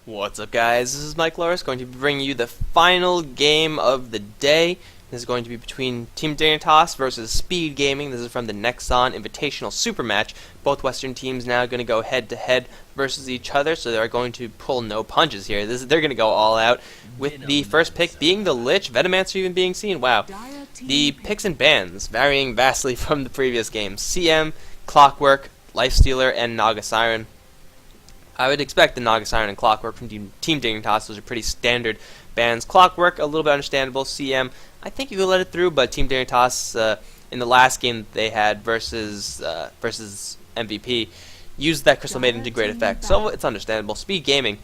What's up, guys? This is Mike Loris, going to be bringing you the final game of the day. This is going to be between Team Dignitas versus Speed Gaming. This is from the Nexon Invitational Super Match. Both Western teams now going to go head-to-head versus each other, so they're going to pull no punches here. They're going to go all out, with the first pick being the Lich, Venomancer even being seen. Wow. The picks and bans varying vastly from the previous games. CM, Clockwork, Lifestealer, and Naga Siren. I would expect the Naga Siren and Clockwork from Team Dignitas. Those are pretty standard bans. Clockwork, a little bit understandable. CM, I think you could let it through, but Team Dignitas, in the last game that they had versus MVP, used that Crystal Maiden to great effect, so it's understandable. Speed Gaming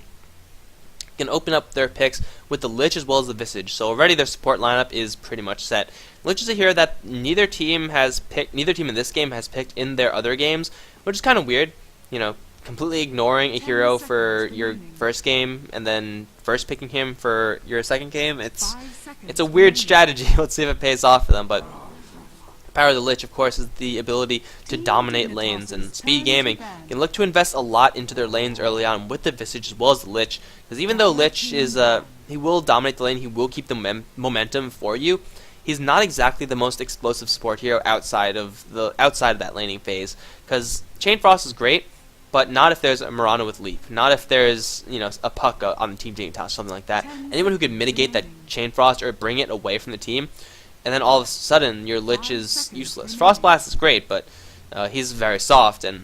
can open up their picks with the Lich as well as the Visage, so already their support lineup is pretty much set. Lich is a hero that neither team in this game has picked in their other games, which is kind of weird, you know. Completely ignoring a hero for your first game and then first picking him for your second game. It's a weird strategy. Let's see if it pays off for them. But power of the Lich, of course, is the ability to dominate lanes, and Speed Gaming can look to invest a lot into their lanes early on with the Visage as well as the Lich, because even though Lich is he will dominate the lane, he will keep the momentum for you. He's not exactly the most explosive support hero outside of that laning phase, because Chain Frost is great, but not if there's a Mirana with Leap. Not if there's, a Puck on the Team Dignitas, something like that. Anyone who could mitigate that Chain Frost or bring it away from the team, and then all of a sudden your Lich is useless. Frost Blast is great, but he's very soft, and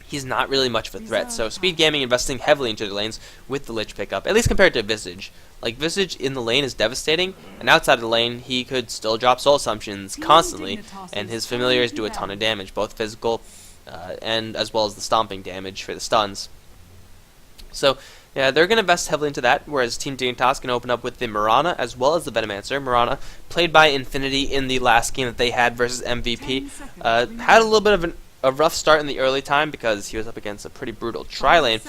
he's not really much of a threat. So Speed Gaming investing heavily into their lanes with the Lich pickup, at least compared to Visage. Like, Visage in the lane is devastating, and outside of the lane, he could still drop Soul Assumptions constantly, and his familiars do a ton of damage, both physical and as well as the stomping damage for the stuns. So yeah, they're going to invest heavily into that, whereas Team Dignitas can open up with the Mirana as well as the Venomancer. Mirana, played by Infinity in the last game that they had versus MVP, had a little bit of a rough start in the early time because he was up against a pretty brutal tri-lane,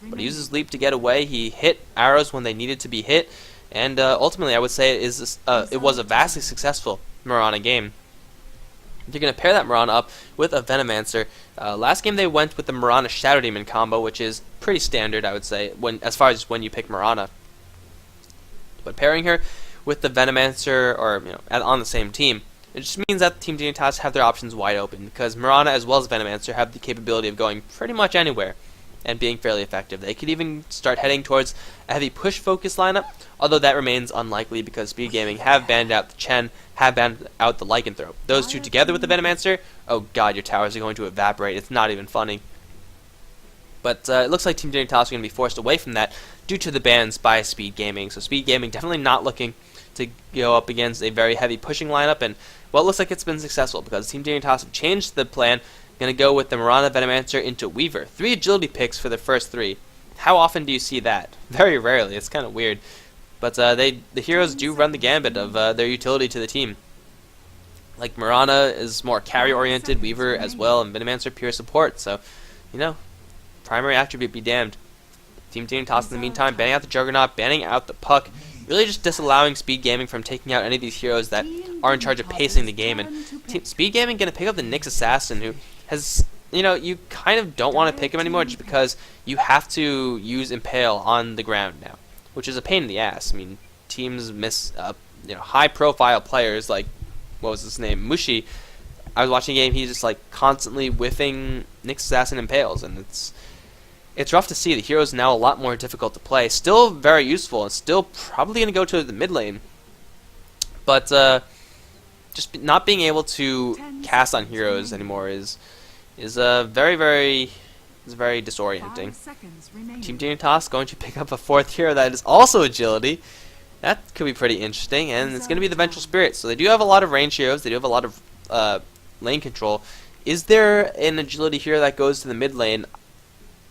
but he uses Leap to get away. He hit arrows when they needed to be hit, and ultimately I would say it was a vastly successful Mirana game. You're going to pair that Mirana up with a Venomancer. Last game they went with the Mirana Shadow Demon combo, which is pretty standard, I would say, as far as when you pick Mirana. But pairing her with the Venomancer, or on the same team, it just means that Team Dignitas have their options wide open, because Mirana as well as Venomancer have the capability of going pretty much anywhere and being fairly effective. They could even start heading towards a heavy push focus lineup, although that remains unlikely because Speed Gaming have banned out the Chen, have banned out the Lycanthrope. Those two together with the Venomancer, oh god, your towers are going to evaporate. It's not even funny. But it looks like Team Dignitas are going to be forced away from that due to the bans by Speed Gaming. So Speed Gaming definitely not looking to go up against a very heavy pushing lineup, and well, it looks like it's been successful because Team Dignitas have changed the plan. Going to go with the Mirana, Venomancer into Weaver. 3 agility picks for the first 3. How often do you see that? Very rarely. It's kind of weird. But the heroes do run the gambit of their utility to the team. Like, Mirana is more carry-oriented, Weaver as well, and Venomancer pure support. So, primary attribute be damned. Team Dignitas in the meantime, banning out the Juggernaut, banning out the Puck, really just disallowing Speed Gaming from taking out any of these heroes that are in charge of pacing the game. And Speed Gaming going to pick up the Nyx Assassin, who has, you kind of don't want to pick him anymore just because you have to use Impale on the ground now, which is a pain in the ass. I mean, teams miss, high-profile players like, what was his name, Mushi. I was watching a game, he's just, constantly whiffing Nyx Assassin Impales, and it's rough to see. The hero's now a lot more difficult to play. Still very useful, and still probably going to go to the mid lane. But just not being able to cast on heroes anymore is very disorienting. Team Dignitas going to pick up a 4th hero that is also agility. That could be pretty interesting, and it's going to be the Vengeful Spirit. So they do have a lot of range heroes. They do have a lot of lane control. Is there an agility hero that goes to the mid lane?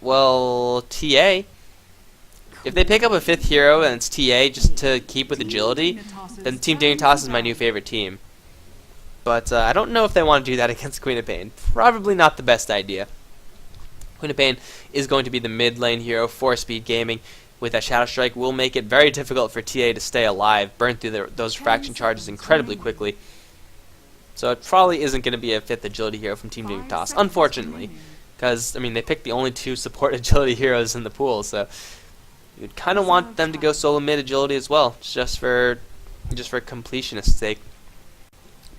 Well, TA. If they pick up a 5th hero and it's TA just to keep with agility, then Team Dignitas is my new favorite team. But I don't know if they want to do that against Queen of Pain. Probably not the best idea. Queen of Pain is going to be the mid lane hero for Speed Gaming. With that Shadow Strike, will make it very difficult for TA to stay alive, burn through those refraction charges incredibly quickly. So it probably isn't going to be a 5th agility hero from Team Dignitas, unfortunately. Because, they picked the only 2 support agility heroes in the pool, so You'd kind of want them to go solo mid agility as well, just for completionist's sake.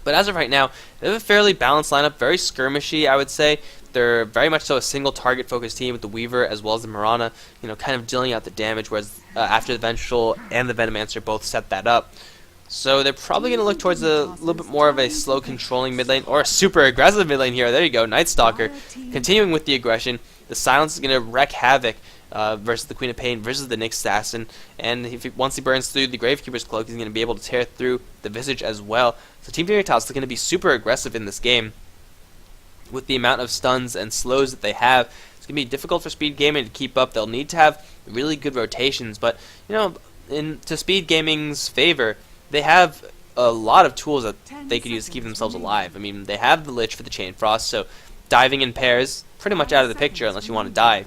But as of right now, they have a fairly balanced lineup, very skirmishy, I would say. They're very much so a single target focused team with the Weaver as well as the Mirana, kind of dealing out the damage, whereas after the Vengeful and the Venomancer both set that up. So they're probably going to look towards a little bit more of a slow controlling mid lane, or a super aggressive mid lane here. There you go, Night Stalker. Continuing with the aggression, the Silence is going to wreak havoc versus the Queen of Pain versus the Nyx Assassin, and once he burns through the Gravekeeper's Cloak, he's going to be able to tear through the Visage as well. So Team Dignitas is going to be super aggressive in this game. With the amount of stuns and slows that they have, it's going to be difficult for Speed Gaming to keep up. They'll need to have really good rotations, but to Speed Gaming's favor, they have a lot of tools that they could use to keep themselves alive. I mean, they have the Lich for the Chain Frost, so diving in pairs pretty much out of the picture unless you want to die.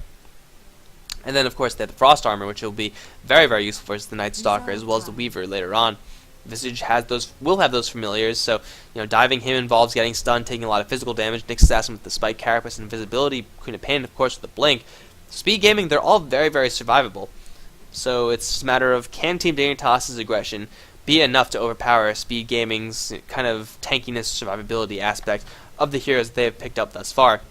And then, of course, they have the Frost Armor, which will be very, very useful versus the Night Stalker as well as the Weaver later on. Visage will have those familiars, so diving him involves getting stunned, taking a lot of physical damage. Nyx Assassin with the Spike Carapace and Invisibility, Queen of Pain, of course, with the Blink. Speed Gaming, they're all very, very survivable. So it's just a matter of, can Team Dignitas' aggression be enough to overpower Speed Gaming's kind of tankiness, survivability aspect of the heroes they have picked up thus far?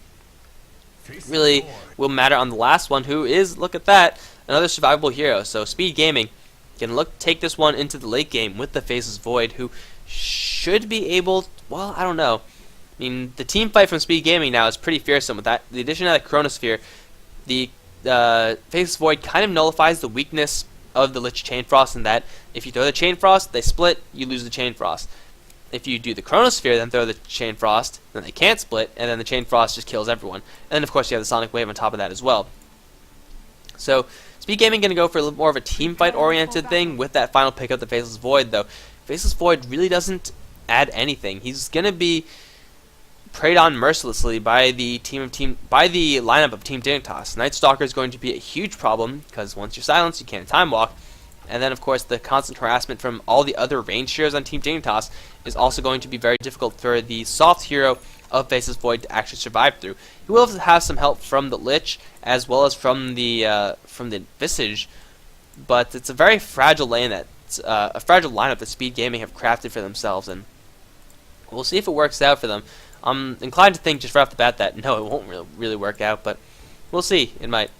Really will matter on the last one, who is, look at that, another survivable hero. So Speed Gaming can take this one into the late game with the Faceless Void, who should be able, well, I don't know. I mean, the team fight from Speed Gaming now is pretty fearsome. With that, the addition of that Chronosphere, the Faceless Void kind of nullifies the weakness of the Lich Chain Frost in that if you throw the Chain Frost, they split, you lose the Chain Frost. If you do the Chronosphere, then throw the Chain Frost, then they can't split, and then the Chain Frost just kills everyone. And then, of course, you have the Sonic Wave on top of that as well. So, Speed Gaming going to go for a little more of a team fight oriented thing with that final pick up the Faceless Void, though. Faceless Void really doesn't add anything. He's going to be preyed on mercilessly by the lineup of Team Dignitas. Night Stalker is going to be a huge problem because once you're silenced, you can't time walk. And then, of course, the constant harassment from all the other ranged heroes on Team Dignitas is also going to be very difficult for the soft hero of Faceless Void to actually survive through. He will have some help from the Lich as well as from the Visage, but it's a very fragile lane a fragile lineup that Speed Gaming have crafted for themselves, and we'll see if it works out for them. I'm inclined to think just right off the bat that no, it won't really work out, but we'll see. It might.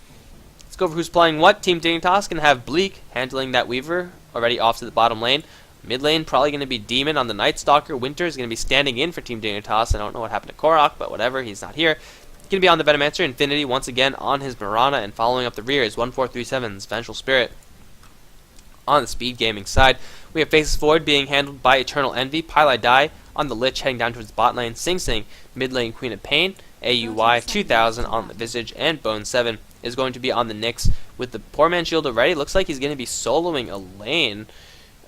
Let's go over who's playing what. Team Dignitas can have Bleak handling that Weaver already off to the bottom lane. Mid lane probably going to be Demon on the Night Stalker. Winter is going to be standing in for Team Dignitas. I don't know what happened to Korok, but whatever, he's not here. Going to be on the Venomancer. Infinity once again on his Mirana, and following up the rear is 1437's Vengeful Spirit. On the Speed Gaming side, we have Faceless Void being handled by Eternal Envy. Pylai Dai on the Lich heading down towards bot lane. Sing Sing, mid lane Queen of Pain. AUY 2000 on the Visage, and Bone 7 is going to be on the Nyx with the Poor Man Shield already. Looks like he's going to be soloing a lane.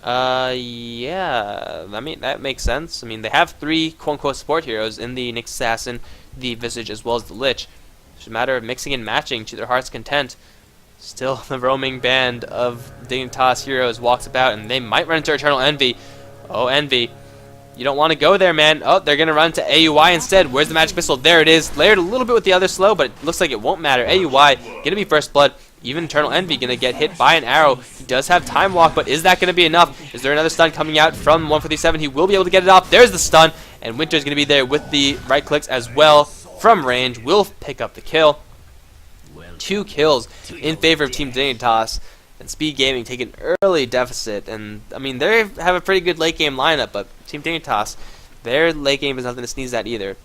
Yeah, I mean, that makes sense. I mean, they have three quote-unquote support heroes in the Nyx Assassin, the Visage, as well as the Lich. It's a matter of mixing and matching to their heart's content. Still, the roaming band of Dignitas heroes walks about, and they might run into Eternal Envy. Oh, Envy. You don't want to go there, man. Oh, they're going to run to AUY instead. Where's the Magic Missile? There it is. Layered a little bit with the other slow, but it looks like it won't matter. AUY going to be first blood. Even Eternal Envy going to get hit by an arrow. He does have Time Walk, but is that going to be enough? Is there another stun coming out from 147? He will be able to get it off. There's the stun, and Winter's going to be there with the right clicks as well from range. Will pick up the kill. 2 kills in favor of Team Dignitas, and Speed Gaming take an early deficit. And I mean, they have a pretty good late game lineup, but Team Dignitas, their late game is nothing to sneeze at either.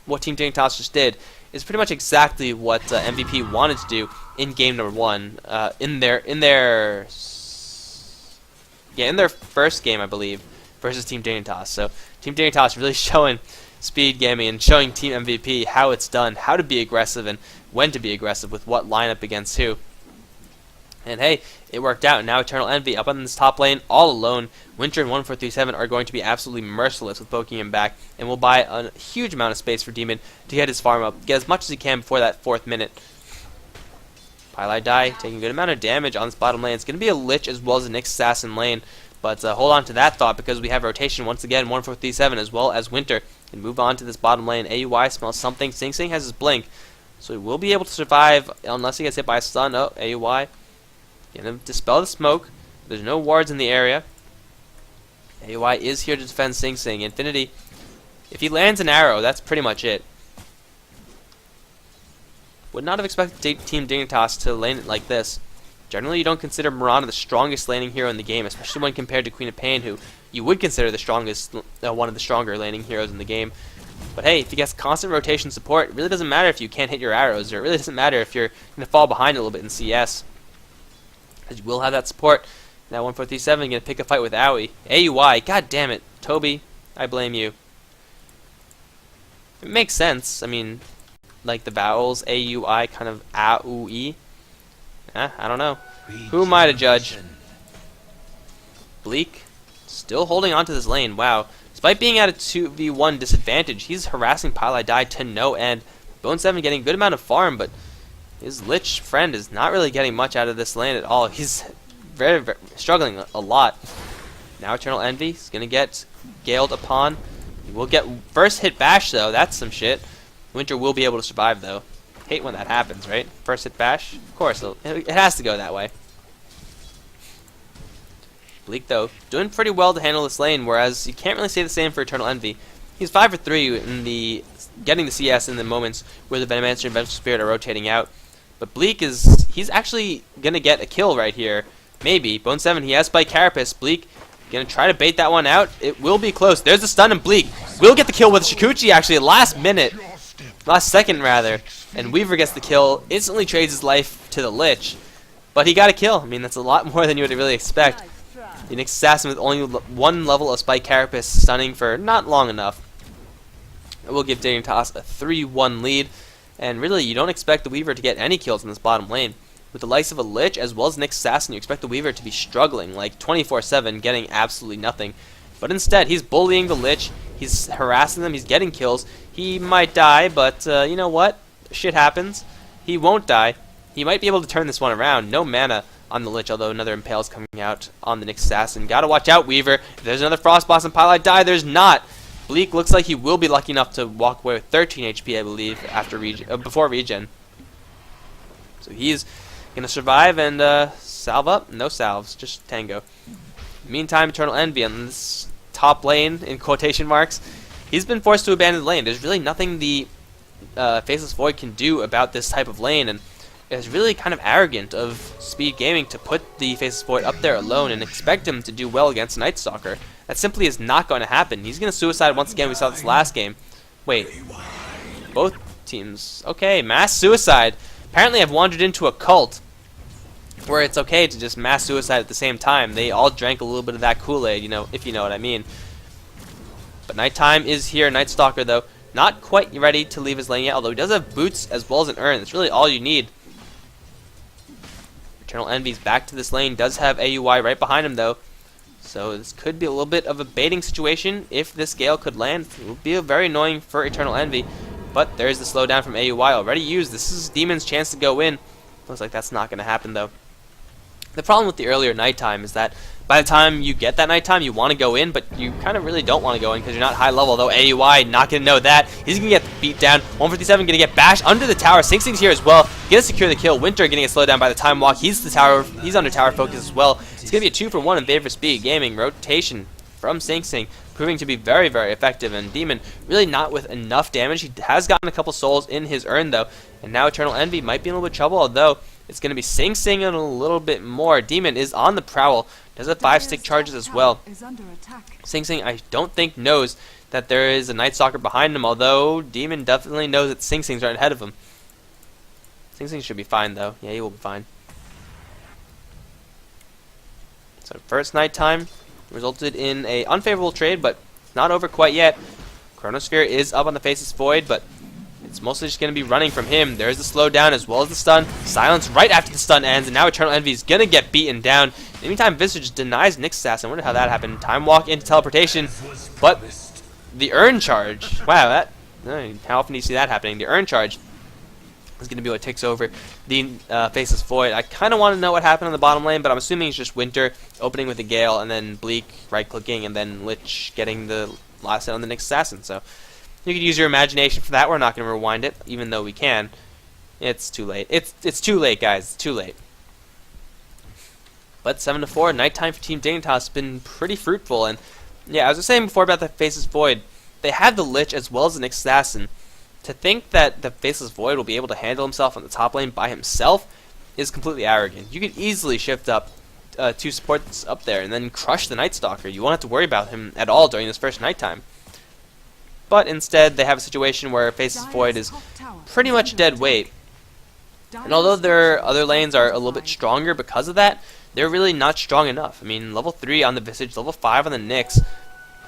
What Team Dignitas just did is pretty much exactly what MVP wanted to do in game number 1. In their first game, I believe, versus Team Dignitas. So Team Dignitas really showing Speed Gaming and showing Team MVP how it's done, how to be aggressive, and when to be aggressive with what lineup against who. And hey, it worked out. Now Eternal Envy up on this top lane all alone. Winter and 1437 are going to be absolutely merciless with poking him back, and will buy a huge amount of space for Demon to get his farm up, get as much as he can before that 4th minute. Pylai Dai taking a good amount of damage on this bottom lane. It's going to be a Lich as well as a Nyx Assassin lane, but hold on to that thought because we have rotation once again. 1437 as well as Winter can move on to this bottom lane. AUY smells something. Sing Sing has his blink, so he will be able to survive unless he gets hit by a stun. Oh, AUY Gonna dispel the smoke. There's no wards in the area. AUI is here to defend Sing Sing. Infinity, if he lands an arrow, that's pretty much it. Would not have expected Team Dignitas to lane it like this. Generally, you don't consider Mirana the strongest laning hero in the game, especially when compared to Queen of Pain, who you would consider the strongest, one of the stronger laning heroes in the game. But hey, if he gets constant rotation support, it really doesn't matter if you can't hit your arrows, or it really doesn't matter if you're going to fall behind a little bit in CS. Because you will have that support. Now 1437 going to pick a fight with Aoi. AUI, god damn it. Toby, I blame you. It makes sense. I mean, like the vowels, AUI, kind of AUE. I don't know. Who am I to judge? Bleak, still holding on to this lane. Wow. Despite being at a 2v1 disadvantage, he's harassing Pile Die to no end. Bone 7 getting a good amount of farm, but his Lich friend is not really getting much out of this lane at all. He's very struggling a lot. Now Eternal Envy is going to get galed upon. He will get first hit bash, though. That's some shit. Winter will be able to survive, though. Hate when that happens, right? First hit bash? Of course, it has to go that way. Bleak, though, doing pretty well to handle this lane, whereas you can't really say the same for Eternal Envy. He's 5 for 3 in the getting the CS in the moments where the Venomancer and Vengeful Spirit are rotating out. But Bleak he's actually gonna get a kill right here. Maybe. Bone 7, he has Spike Carapace. Bleak gonna try to bait that one out. It will be close. There's the stun, and Bleak will get the kill with Shikuchi actually last minute. Last second rather. And Weaver gets the kill, instantly trades his life to the Lich. But he got a kill. I mean, that's a lot more than you would really expect. The Nyx Assassin with only one level of Spike Carapace stunning for not long enough. It will give Dignitas a 3-1 lead. And really, you don't expect the Weaver to get any kills in this bottom lane. With the likes of a Lich as well as Nyx Assassin, you expect the Weaver to be struggling, like 24/7, getting absolutely nothing. But instead, he's bullying the Lich, he's harassing them, he's getting kills. He might die, but you know what? Shit happens. He won't die. He might be able to turn this one around. No mana on the Lich, although another Impale's coming out on the Nyx Assassin. Gotta watch out, Weaver. If there's another Frost Boss and Pile Die, there's not. Bleak looks like he will be lucky enough to walk away with 13 HP, I believe, after before regen. So he's gonna survive and salve up. No salves, just tango. Meantime, Eternal Envy on this top lane, in quotation marks, he's been forced to abandon the lane. There's really nothing the Faceless Void can do about this type of lane, and it's really kind of arrogant of Speed Gaming to put the Faceless Void up there alone and expect him to do well against Night Stalker. That simply is not going to happen. He's going to suicide once again. We saw this last game. Wait. Both teams. Okay, mass suicide. Apparently I've wandered into a cult where it's okay to just mass suicide at the same time. They all drank a little bit of that Kool-Aid, you know, if you know what I mean. But Nighttime is here. Night Stalker, though, not quite ready to leave his lane yet, although he does have boots as well as an urn. That's really all you need. Eternal Envy's back to this lane. Does have AUI right behind him, though. So this could be a little bit of a baiting situation. If this Gale could land, it would be very annoying for Eternal Envy. But there's the slowdown from AUI already used. This is Demon's chance to go in. Looks like that's not going to happen, though. The problem with the earlier Nighttime is that by the time you get that Nighttime, you want to go in, but you kind of really don't want to go in because you're not high level, though AUI not going to know that. He's going to get beat down. 157 going to get bashed under the tower. Sing Sing's here as well. Going to secure the kill. Winter getting a slowdown by the time walk. He's under tower focus as well. It's going to be a 2-for-1 in favor of Speed Gaming. Rotation from Sing Sing proving to be very, very effective. And Demon really not with enough damage. He has gotten a couple souls in his urn, though. And now Eternal Envy might be in a little bit of trouble, although it's going to be Sing Sing and a little bit more. Demon is on the prowl. Does have 5-stick charges as well. Sing Sing, I don't think, knows that there is a Night Stalker behind him, although Demon definitely knows that Sing Sing's right ahead of him. Sing Sing should be fine, though. Yeah, he will be fine. So first Nighttime resulted in an unfavorable trade, but it's not over quite yet. Chronosphere is up on the Faceless Void, but it's mostly just going to be running from him. There's the slowdown as well as the stun. Silence right after the stun ends, and now Eternal Envy is going to get beaten down. In the meantime, Visage denies Nyx Assassin. I wonder how that happened. Time walk into teleportation, but the urn charge. Wow, how often do you see that happening? The urn charge is going to be what takes over the Faceless Void. I kind of want to know what happened on the bottom lane, but I'm assuming it's just Winter opening with the Gale, and then Bleak right-clicking, and then Lich getting the last hit on the Nyx Assassin. So you could use your imagination for that. We're not going to rewind it, even though we can. It's too late. It's too late, guys. It's too late. But 7-4, nighttime for Team Dignitas has been pretty fruitful. And yeah, as I was saying before about the Faceless Void, they have the Lich as well as the Nyx Assassin. To think that the Faceless Void will be able to handle himself on the top lane by himself is completely arrogant. You could easily shift up 2 supports up there and then crush the Night Stalker. You won't have to worry about him at all during this first nighttime. But instead, they have a situation where Faceless Void is pretty much dead weight. And although their other lanes are a little bit stronger because of that, they're really not strong enough. I mean, level 3 on the Visage, level 5 on the Nyx.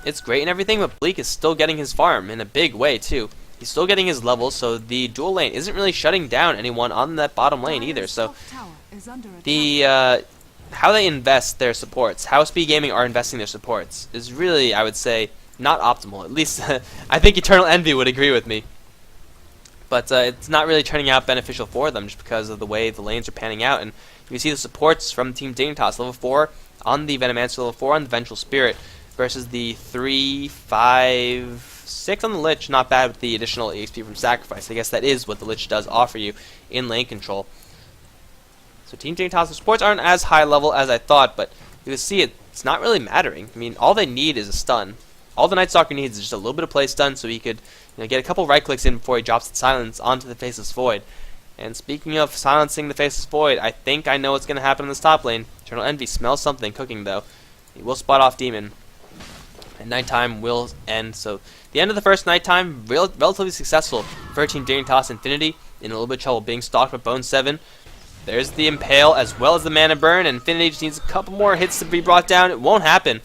It's great and everything, but Bleak is still getting his farm in a big way, too. He's still getting his levels, so the dual lane isn't really shutting down anyone on that bottom lane either. So the how they invest their supports, how Speed Gaming are investing their supports, is really, I would say, not optimal. At least I think Eternal Envy would agree with me. But it's not really turning out beneficial for them just because of the way the lanes are panning out. And you can see the supports from Team Dignitas, level 4 on the Venomancer, level 4 on the Vengeful Spirit, versus the 3, 5, 6 on the Lich. Not bad with the additional EXP from Sacrifice. I guess that is what the Lich does offer you in lane control. So Team Dignitas' supports aren't as high level as I thought, but you can see it's not really mattering. I mean, all they need is a stun. All the Night Stalker needs is just a little bit of play stun so he could get a couple right clicks in before he drops the silence onto the Faceless Void. And speaking of silencing the Faceless Void, I think I know what's going to happen in this top lane. Eternal Envy smells something cooking though. He will spot off Demon. And nighttime will end. So the end of the first nighttime, relatively successful for Team Dignitas. Infinity in a little bit of trouble being stalked by Bone 7. There's the Impale as well as the Mana Burn. And Infinity just needs a couple more hits to be brought down. It won't happen.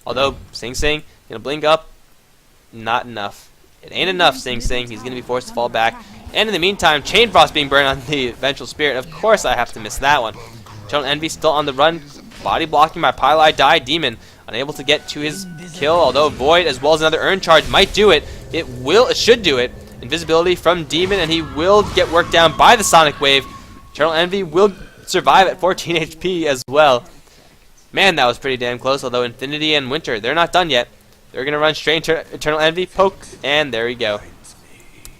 Although Sing Sing gonna blink up. Not enough. It ain't enough, Sing Sing. He's going to be forced to fall back. And in the meantime, Chain Frost being burned on the Vengeful Spirit. Of course I have to miss that one. Eternal Envy still on the run. Body blocking by Pylai Die. Demon unable to get to his kill. Although Void as well as another Urn Charge might do it. It should do it. Invisibility from Demon, and he will get worked down by the Sonic Wave. Eternal Envy will survive at 14 HP as well. Man, that was pretty damn close. Although Infinity and Winter, they're not done yet. They're going to run straight into Eternal Envy, poke, and there we go.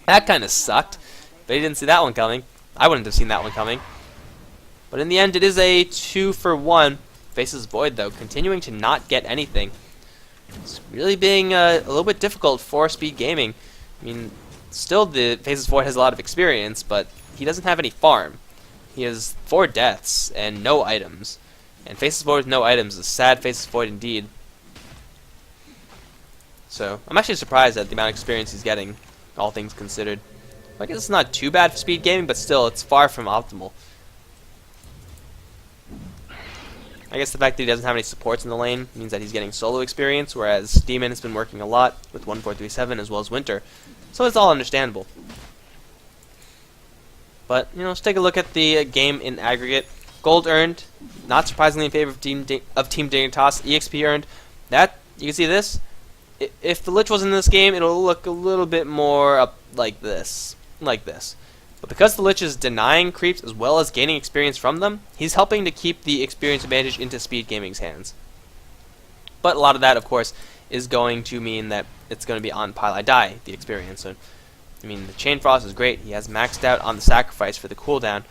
That kind of sucked. But he didn't see that one coming. I wouldn't have seen that one coming. But in the end, it is a 2-for-1. Faceless Void, though, continuing to not get anything. It's really being a little bit difficult for Speed Gaming. I mean, still the Faceless Void has a lot of experience, but he doesn't have any farm. He has 4 deaths and no items. And Faceless Void with no items is a sad Faceless Void indeed. So, I'm actually surprised at the amount of experience he's getting, all things considered. I guess it's not too bad for Speed Gaming, but still, it's far from optimal. I guess the fact that he doesn't have any supports in the lane means that he's getting solo experience, whereas Demon has been working a lot with 1437 as well as Winter. So it's all understandable. But, let's take a look at the game in aggregate. Gold earned, not surprisingly in favor of Team Dignitas. EXP earned. That, you can see this. If the Lich was in this game, it'll look a little bit more up like this. But because the Lich is denying creeps as well as gaining experience from them, he's helping to keep the experience advantage into Speed Gaming's hands. But a lot of that, of course, is going to mean that it's going to be on Pylai Die, the experience. So, I mean, the Chain Frost is great. He has maxed out on the Sacrifice for the cooldown.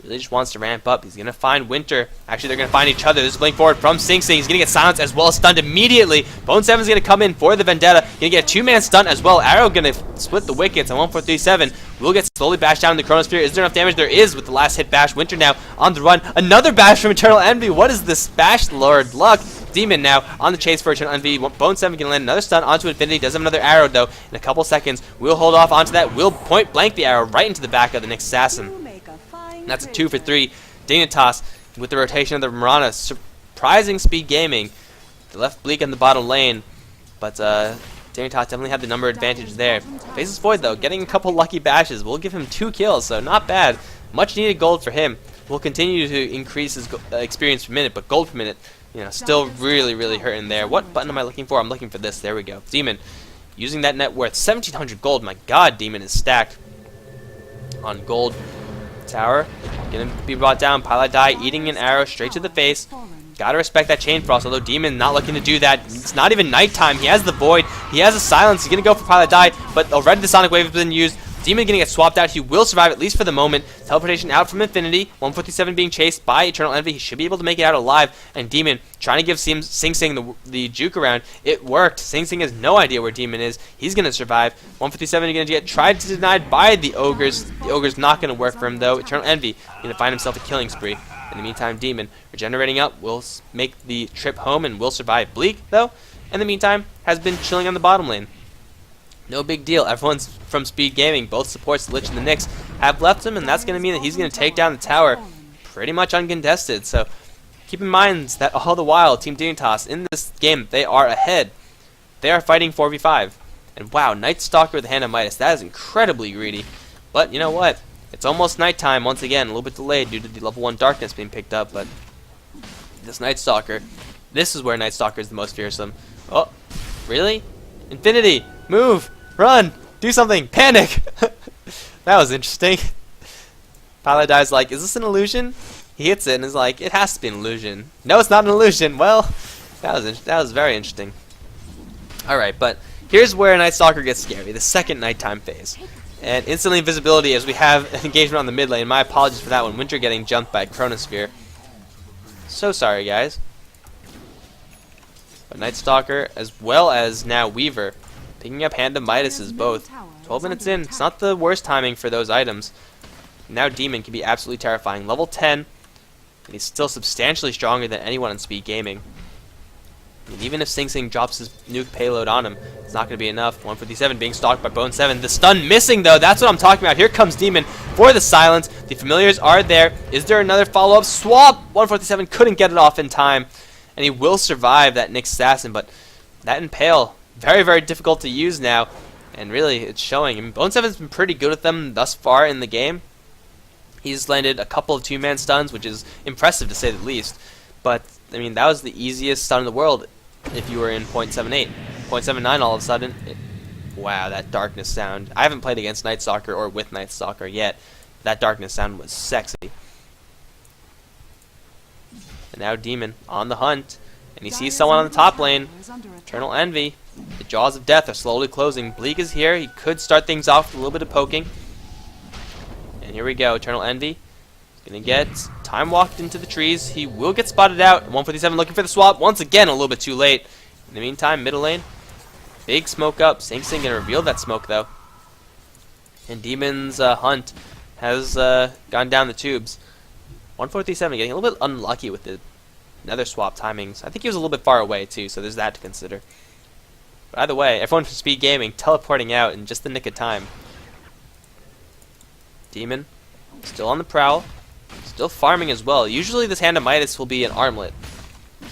He really just wants to ramp up. He's going to find Winter. Actually, they're going to find each other. There's a blink forward from Sing Sing. He's going to get silenced as well as stunned immediately. Bone 7's going to come in for the Vendetta. Going to get a 2-man stun as well. Arrow going to split the wickets, and 1437 will get slowly bashed down in the Chrono Spear. Is there enough damage? There is with the last hit bash. Winter now on the run. Another bash from Eternal Envy. What is this bash, Lord Luck? Demon now on the chase for Eternal Envy. Bone 7 can land another stun onto Infinity. Does have another arrow, though. In a couple seconds, we'll hold off onto that. We'll point blank the arrow right into the back of the Nyx Assassin. That's a 2-for-3. Dignitas with the rotation of the Mirana. Surprising Speed Gaming. They left Bleak in the bottom lane, but Dignitas definitely had the number advantage there. Faceless Void, though, getting a couple lucky bashes. We'll give him 2 kills, so not bad. Much needed gold for him. We'll continue to increase his experience per minute, but gold per minute, still really, really hurting there. What button am I looking for? I'm looking for this. There we go. Demon using that net worth. 1,700 gold. My god, Demon is stacked on gold. Tower gonna be brought down. Pylai Die eating an arrow straight to the face. Gotta respect that Chain Frost, although Demon not looking to do that. It's not even nighttime. He has the Void. He has a silence. He's gonna go for Pylai Die, but already the Sonic Wave has been used. Demon gonna get swapped out. He will survive, at least for the moment. Teleportation out from Infinity. 157 being chased by Eternal Envy. He should be able to make it out alive. And Demon trying to give Sing Sing the juke around. It worked. Sing Sing has no idea where Demon is. He's gonna survive. 157 gonna get tried to denied by the Ogres. The Ogre's not gonna work for him though. Eternal Envy gonna find himself a killing spree. In the meantime, Demon regenerating up will make the trip home and will survive. Bleak though, in the meantime, has been chilling on the bottom lane. No big deal. Everyone's from Speed Gaming. Both supports, Lich and the Nyx, have left him, and that's going to mean that he's going to take down the tower pretty much uncontested. So keep in mind that all the while, Team Dignitas, in this game, they are ahead. They are fighting 4v5. And wow, Night Stalker with the Hand of Midas. That is incredibly greedy. But you know what? It's almost nighttime once again. A little bit delayed due to the level 1 darkness being picked up. But this Night Stalker, this is where Night Stalker is the most fearsome. Oh, really? Infinity, move! Run! Do something! Panic! That was interesting. Paladai's like, is this an illusion? He hits it and is like, it has to be an illusion. No, it's not an illusion. Well, that was very interesting. Alright, but here's where Night Stalker gets scary. The second nighttime phase. And instantly invisibility as we have an engagement on the mid lane. My apologies for that one. Winter getting jumped by Chronosphere. So sorry, guys. But Night Stalker, as well as now Weaver, picking up Hand of Midas's both. 12 minutes in. It's not the worst timing for those items. Now Demon can be absolutely terrifying. Level 10, and he's still substantially stronger than anyone in Speed Gaming. And even if Sing Sing drops his nuke payload on him, it's not going to be enough. 157 being stalked by Bone 7. The stun missing, though. That's what I'm talking about. Here comes Demon for the silence. The familiars are there. Is there another follow-up? Swap! 147 couldn't get it off in time. And he will survive that Nyx assassin, but that Impale, very, very difficult to use now. And really, it's showing. I mean, Bone 7's been pretty good with them thus far in the game. He's landed a couple of two-man stuns, which is impressive to say the least. But, I mean, that was the easiest stun in the world if you were in 0.78. 0.79 all of a sudden. Wow, that darkness sound. I haven't played against Night Stalker or with Night Stalker yet. That darkness sound was sexy. And now Demon on the hunt. And he sees someone on the top lane. Eternal Envy. The jaws of death are slowly closing. Bleak is here. He could start things off with a little bit of poking. And here we go. Eternal Envy. He's going to get time walked into the trees. He will get spotted out. 157 looking for the swap. Once again, a little bit too late. In the meantime, middle lane. Big smoke up. Sing Sing going to reveal that smoke, though. And Demon's hunt has gone down the tubes. 147 getting a little bit unlucky with the nether swap timings. I think he was a little bit far away, too, so there's that to consider. But either way, everyone from Speed Gaming teleporting out in just the nick of time. Demon still on the prowl. Still farming as well. Usually this Hand of Midas will be an armlet.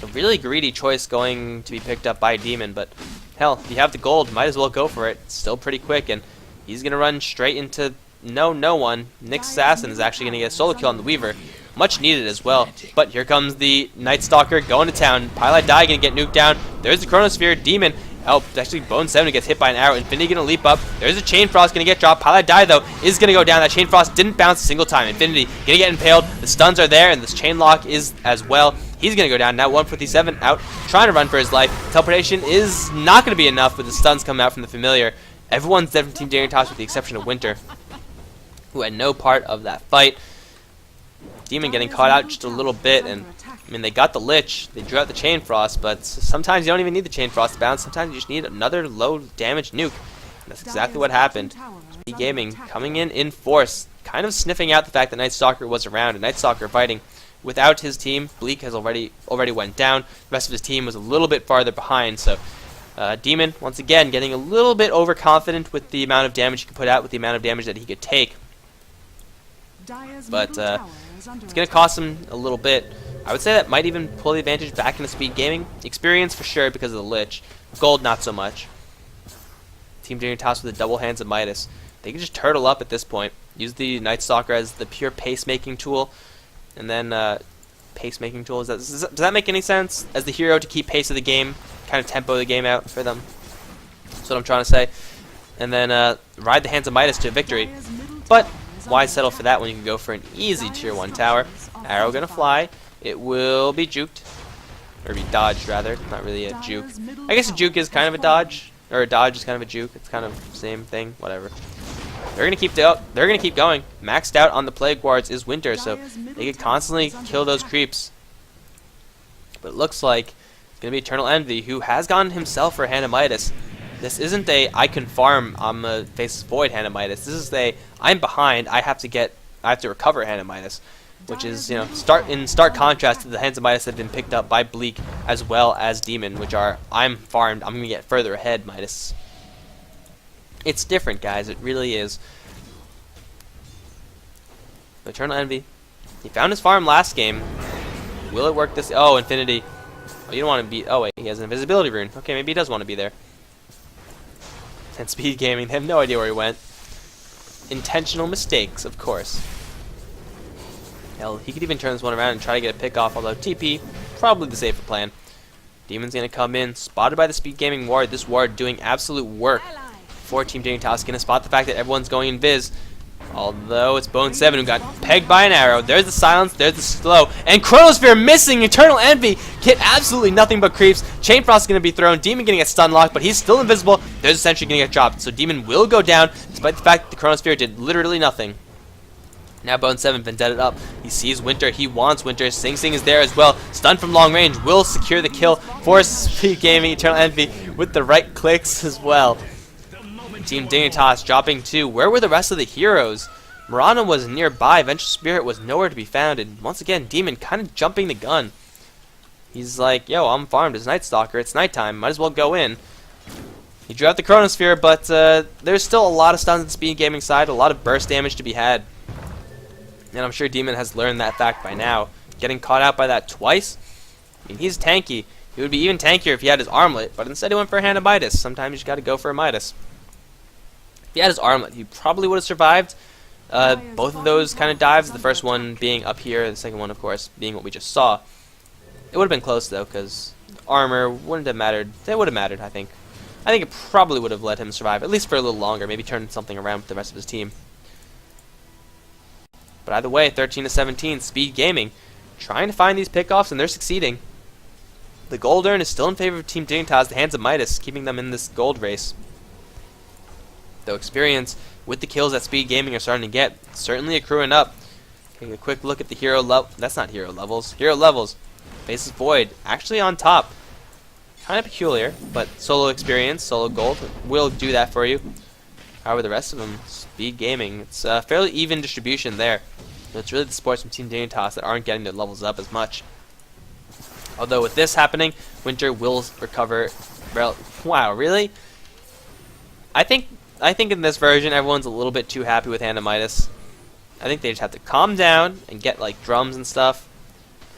A really greedy choice going to be picked up by Demon, but hell, if you have the gold, might as well go for it. It's still pretty quick, and he's going to run straight into no one. Nyx Assassin is actually going to get a solo kill on the Weaver. Much needed as well. But here comes the Night Stalker going to town. Pilot Die going to get nuked down. There's the Chronosphere. Demon. Oh, actually Bone 7 gets hit by an arrow. Infinity going to leap up. There's a Chain Frost going to get dropped. Pilot Die, though, is going to go down. That Chain Frost didn't bounce a single time. Infinity going to get impaled. The stuns are there, and this Chain Lock is as well. He's going to go down. Now 157 out, trying to run for his life. Teleportation is not going to be enough with the stuns coming out from the familiar. Everyone's dead from Team Dignitas with the exception of Winter, who had no part of that fight. Demon getting caught out just a little bit, and I mean, they got the Lich, they drew out the Chain Frost, but sometimes you don't even need the Chain Frost to bounce. Sometimes you just need another low damage nuke. And that's exactly what happened. Speed Gaming coming in force, kind of sniffing out the fact that Night Stalker was around, and Night Stalker fighting without his team. Bleak has already went down. The rest of his team was a little bit farther behind, so Demon, once again, getting a little bit overconfident with the amount of damage he could put out, with the amount of damage that he could take. But it's going to cost him a little bit. I would say that might even pull the advantage back into Speed Gaming. Experience for sure because of the Lich. Gold not so much. Team Dignitas with the double Hands of Midas. They can just turtle up at this point. Use the Night Stalker as the pure pacemaking tool. And then pacemaking tool, does that make any sense? As the hero to keep pace of the game, kind of tempo the game out for them. That's what I'm trying to say. And then ride the Hands of Midas to victory. But why settle for that when you can go for an easy tier 1 tower? Arrow gonna fly. It will be juked. Or be dodged, rather. Not really a juke. I guess a juke is kind of a dodge. Or a dodge is kind of a juke. It's kind of the same thing. Whatever. They're gonna keep going. Maxed out on the Plague Wards is Winter, so they can constantly kill those creeps. But it looks like it's gonna be Eternal Envy, who has gone himself for Hanamitis. This isn't a I can farm on the Faceless Void Hanamitis. This is a I'm behind. I have to recover Hanamitis, which is in stark contrast to the Hanamitis that have been picked up by Bleak as well as Demon, which are I'm farmed. I'm gonna get further ahead Midas. It's different, guys. It really is. Eternal Envy. He found his farm last game. Will it work this? Oh, Infinity. Oh, you don't want to be. Oh wait, he has an invisibility rune. Okay, maybe he does want to be there. And Speed Gaming, they have no idea where he went. Intentional mistakes, of course. Hell, he could even turn this one around and try to get a pick off, although TP, probably the safer plan. Demon's going to come in, spotted by the Speed Gaming ward. This ward doing absolute work for Team Dignitas. Going to spot the fact that everyone's going invis. Although it's Bone 7 who got pegged by an arrow. There's the silence, there's the slow. And Chronosphere missing! Eternal Envy get absolutely nothing but creeps. Chain Frost going to be thrown. Demon going to get stun locked, but he's still invisible. There's essentially going to get dropped. So Demon will go down, despite the fact that the Chronosphere did literally nothing. Now Bone 7 Vendetta up. He sees Winter. He wants Winter. Sing Sing is there as well. Stun from long range will secure the kill for Speed Gaming. Eternal Envy with the right clicks as well. Team Dignitas dropping 2. Where were the rest of the heroes? Mirana was nearby. Vengeful Spirit was nowhere to be found. And once again, Demon kind of jumping the gun. He's like, yo, I'm farmed as Night Stalker. It's nighttime. Might as well go in. He drew out the Chronosphere, but there's still a lot of stuns on the Speed Gaming side. A lot of burst damage to be had. And I'm sure Demon has learned that fact by now. Getting caught out by that twice? I mean, he's tanky. He would be even tankier if he had his armlet, but instead he went for a Hanamitis. Sometimes you just gotta go for a Midas. If he had his armlet, he probably would have survived both of those kind of dives. The first one being up here, the second one, of course, being what we just saw. It would have been close, though, because armor wouldn't have mattered. It would have mattered, I think. I think it probably would have let him survive, at least for a little longer, maybe turn something around with the rest of his team. But either way, 13-17, Speed Gaming, trying to find these pickoffs, and they're succeeding. The gold urn is still in favor of Team Dignitas, the Hands of Midas, keeping them in this gold race. Though experience with the kills that Speed Gaming are starting to get, certainly accruing up. Taking a quick look at the hero level. That's not hero levels. Hero levels. Faceless Void, actually on top. Kind of peculiar, but solo experience, solo gold, will do that for you. However, the rest of them, Speed Gaming, it's a fairly even distribution there. So it's really the sports from Team Dignitas that aren't getting their levels up as much. Although with this happening, Winter will recover. Wow, really? I think in this version, everyone's a little bit too happy with Hanamitis. I think they just have to calm down and get like drums and stuff.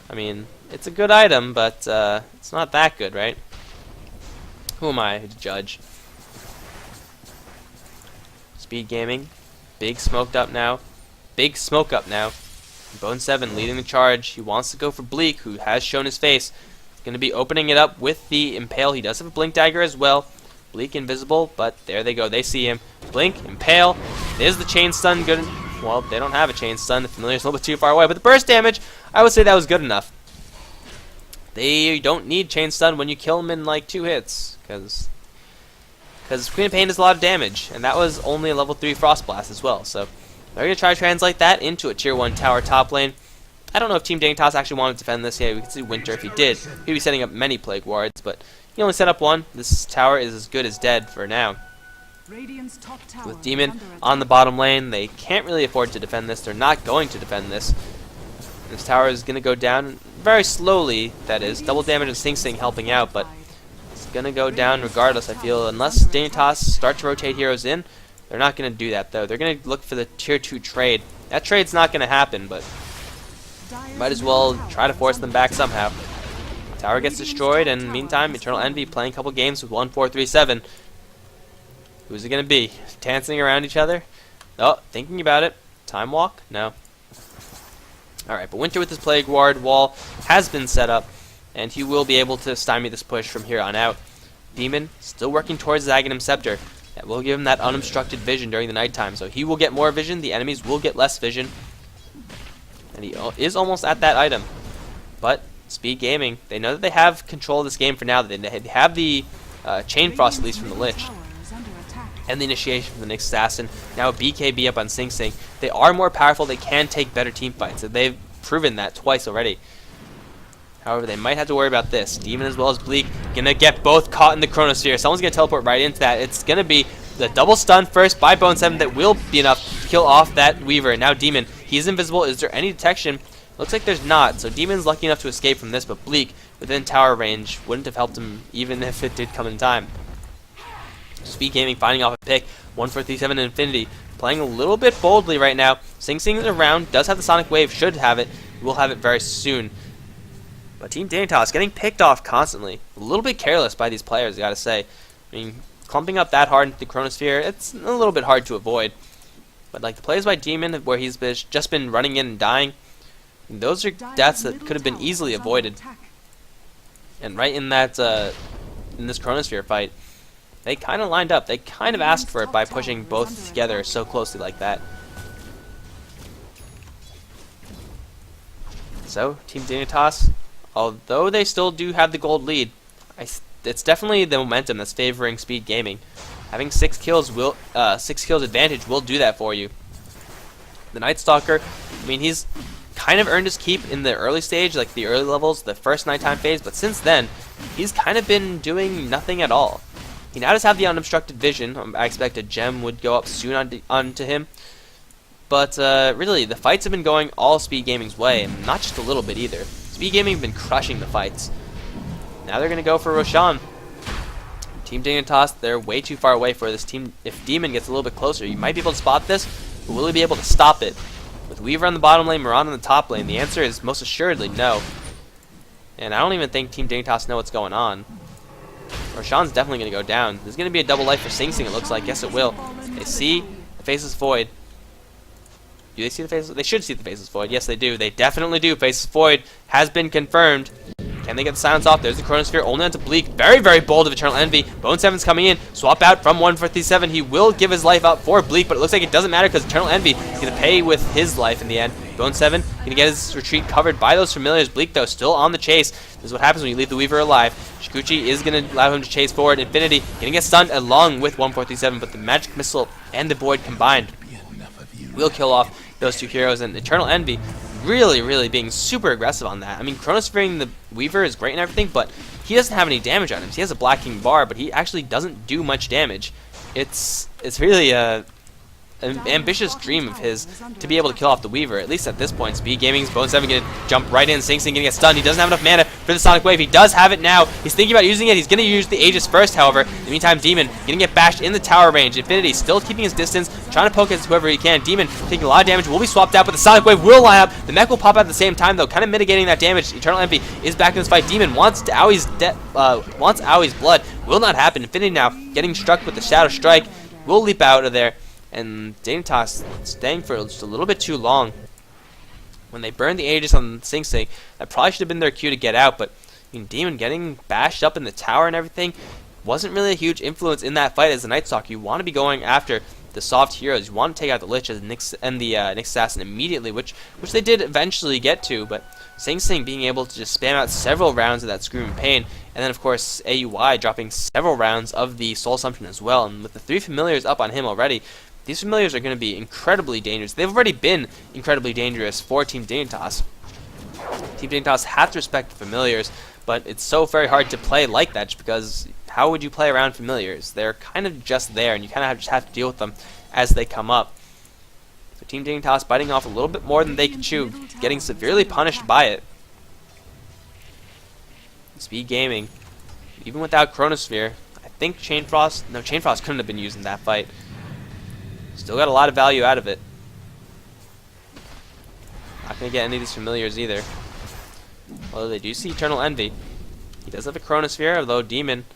I mean, it's a good item, but it's not that good, right? Who am I to judge? Speed Gaming, big smoked up now. Big smoke up now. Bone 7 leading the charge. He wants to go for Bleak, who has shown his face. He's going to be opening it up with the Impale. He does have a Blink Dagger as well. Bleak invisible, but there they go. They see him. Blink, Impale. There's the chain stun. Good. Well, they don't have a chain stun. The Familiar's a little bit too far away, but the burst damage, I would say that was good enough. They don't need chain stun when you kill them in like 2 hits, because Queen of Pain does a lot of damage, and that was only a level 3 Frost Blast as well. So they're going to try to translate that into a tier 1 tower top lane. I don't know if Team Dignitas actually wanted to defend this. Yeah, we can see Winter. If he did, he'd be setting up many Plague Wards, but he only set up one. This tower is as good as dead for now. With Demon on the bottom lane, they can't really afford to defend this. They're not going to defend this. This tower is going to go down very slowly, that is. Double damage and Sing Sing helping out, but it's going to go down regardless, I feel. Unless Dignitas start to rotate heroes in, they're not going to do that, though. They're going to look for the tier 2 trade. That trade's not going to happen, but might as well try to force them back somehow. Tower gets destroyed, and meantime, Eternal Envy playing a couple games with 1-4-3-7. Who's it going to be? Dancing around each other? Oh, thinking about it. Time walk? No. Alright, but Winter with his Plague Ward wall has been set up, and he will be able to stymie this push from here on out. Demon still working towards his Aghanim Scepter. That will give him that unobstructed vision during the nighttime, so he will get more vision, the enemies will get less vision. And he is almost at that item. But Speed Gaming, they know that they have control of this game for now. They have the Chain Frost, at least from the Lich. and the initiation from the Nyx Assassin. Now BKB up on Sing Sing. They are more powerful. They can take better team fights. They've proven that twice already. However, they might have to worry about this. Demon as well as Bleak gonna get both caught in the Chronosphere. Someone's gonna teleport right into that. It's gonna be the double stun first by Bone 7 that will be enough to kill off that Weaver. Now Demon, he's invisible. Is there any detection? Looks like there's not. So Demon's lucky enough to escape from this, but Bleak within tower range wouldn't have helped him even if it did come in time. Speed Gaming finding off a pick. 1437 Infinity. Playing a little bit boldly right now. Sing Sing is around. Does have the Sonic Wave. Should have it. We'll have it very soon. But Team Dignitas getting picked off constantly. A little bit careless by these players, I gotta say. I mean, clumping up that hard into the Chronosphere, it's a little bit hard to avoid. But like the plays by Demon, where he's just been running in and dying, those are deaths that could have been easily avoided. And right in that, in this Chronosphere fight, they kind of lined up. They kind of asked for it by pushing both together so closely like that. So, Team Dignitas, although they still do have the gold lead, it's definitely the momentum that's favoring Speed Gaming. Having 6 kills advantage will do that for you. The Night Stalker, I mean, he's kind of earned his keep in the early stage, like the early levels, the first nighttime phase, but since then, he's kind of been doing nothing at all. He now does have the unobstructed vision. I expect a gem would go up soon onto him. But really, the fights have been going all Speed Gaming's way, and not just a little bit either. Speed Gaming have been crushing the fights. Now they're going to go for Roshan. Team Dignitas, they're way too far away for this team. If Demon gets a little bit closer, you might be able to spot this, but will he be able to stop it? With Weaver on the bottom lane, Moran on the top lane, the answer is most assuredly no. And I don't even think Team Dignitas know what's going on. Roshan's definitely going to go down. There's going to be a double life for Sing Sing, it looks like. Yes, it will. They see the Faceless Void. Do they see the Faceless? They should see the Faceless Void. Yes, they do. They definitely do. Faceless Void has been confirmed. Can they get the silence off? There's the Chronosphere, only onto Bleak. Very, very bold of Eternal Envy. Bone 7's coming in. Swap out from 157. He will give his life out for Bleak, but it looks like it doesn't matter because Eternal Envy is going to pay with his life in the end. Bone 7 going to get his retreat covered by those familiars. Bleak, though, still on the chase. This is what happens when you leave the Weaver alive. Shikuchi is going to allow him to chase forward. Infinity going to get stunned along with 1437, but the Magic Missile and the Void combined will kill off those two heroes, and Eternal Envy really being super aggressive on that. I mean, Chronosphering the Weaver is great and everything, but he doesn't have any damage on him. He has a Black King bar, but he actually doesn't do much damage. It's really an ambitious dream of his to be able to kill off the Weaver, at least at this point. Speed Gaming's Bone 7 going to jump right in. Sing Sing going to get stunned. He doesn't have enough mana for the Sonic Wave. He does have it now. He's thinking about using it. He's going to use the Aegis first, however. In the meantime, Demon going to get bashed in the tower range. Infinity still keeping his distance, trying to poke at whoever he can. Demon taking a lot of damage, will be swapped out, but the Sonic Wave will line up. The mech will pop out at the same time, though, kind of mitigating that damage. Eternal Envy is back in this fight. Demon wants Aui's blood. Will not happen. Infinity now getting struck with the Shadow Strike. Will leap out of there. And Dignitas staying for just a little bit too long. When they burned the Aegis on Sing Sing, that probably should have been their cue to get out, but I mean, Demon getting bashed up in the tower and everything wasn't really a huge influence in that fight as the Night Stalker. You want to be going after the soft heroes. You want to take out the Lich and the Nyx Assassin immediately, which they did eventually get to, but Sing Sing being able to just spam out several rounds of that Screaming Pain, and then of course AUI dropping several rounds of the Soul Assumption as well, and with the 3 familiars up on him already, these familiars are going to be incredibly dangerous. They've already been incredibly dangerous for Team Dignitas. Team Dignitas have to respect the familiars, but it's so very hard to play like that just because how would you play around familiars? They're kind of just there, and you kind of just have to deal with them as they come up. So Team Dignitas biting off a little bit more than they can chew, getting severely punished by it. Speed Gaming, even without Chronosphere, I think Chainfrost couldn't have been used in that fight. Still got a lot of value out of it. Not going to get any of these familiars either. Although they do see Eternal Envy. He does have a Chronosphere, although Demon,